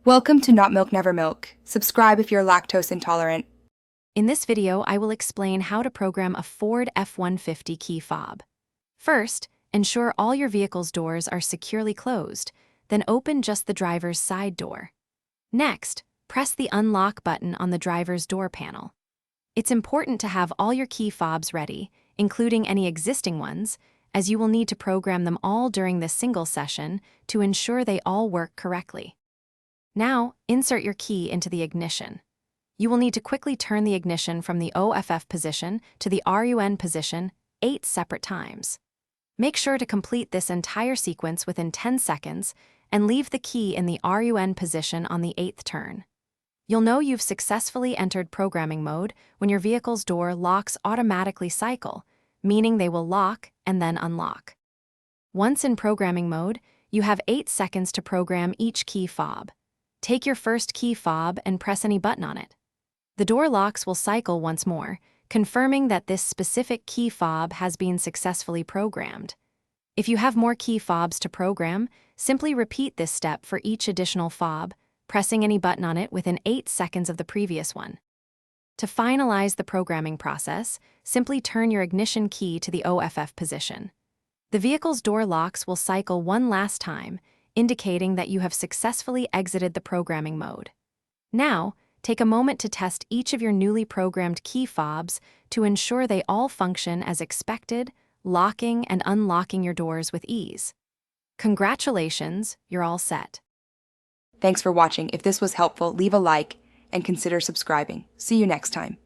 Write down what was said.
Welcome to Not Milk Never Milk. Subscribe if you're lactose intolerant. In this video, I will explain how to program a Ford F-150 key fob. First, ensure all your vehicle's doors are securely closed, then open just the driver's side door. Next, press the unlock button on the driver's door panel. It's important to have all your key fobs ready, including any existing ones, as you will need to program them all during this single session to ensure they all work correctly. Now, insert your key into the ignition. You will need to quickly turn the ignition from the OFF position to the RUN position 8 separate times. Make sure to complete this entire sequence within 10 seconds and leave the key in the RUN position on the 8th turn. You'll know you've successfully entered programming mode when your vehicle's door locks automatically cycle, meaning they will lock and then unlock. Once in programming mode, you have 8 seconds to program each key fob. Take your first key fob and press any button on it. The door locks will cycle once more, confirming that this specific key fob has been successfully programmed. If you have more key fobs to program, simply repeat this step for each additional fob, pressing any button on it within 8 seconds of the previous one. To finalize the programming process, simply turn your ignition key to the OFF position. The vehicle's door locks will cycle one last time, indicating that you have successfully exited the programming mode. Now, take a moment to test each of your newly programmed key fobs to ensure they all function as expected, locking and unlocking your doors with ease. Congratulations, you're all set. Thanks for watching. If this was helpful, leave a like and consider subscribing. See you next time.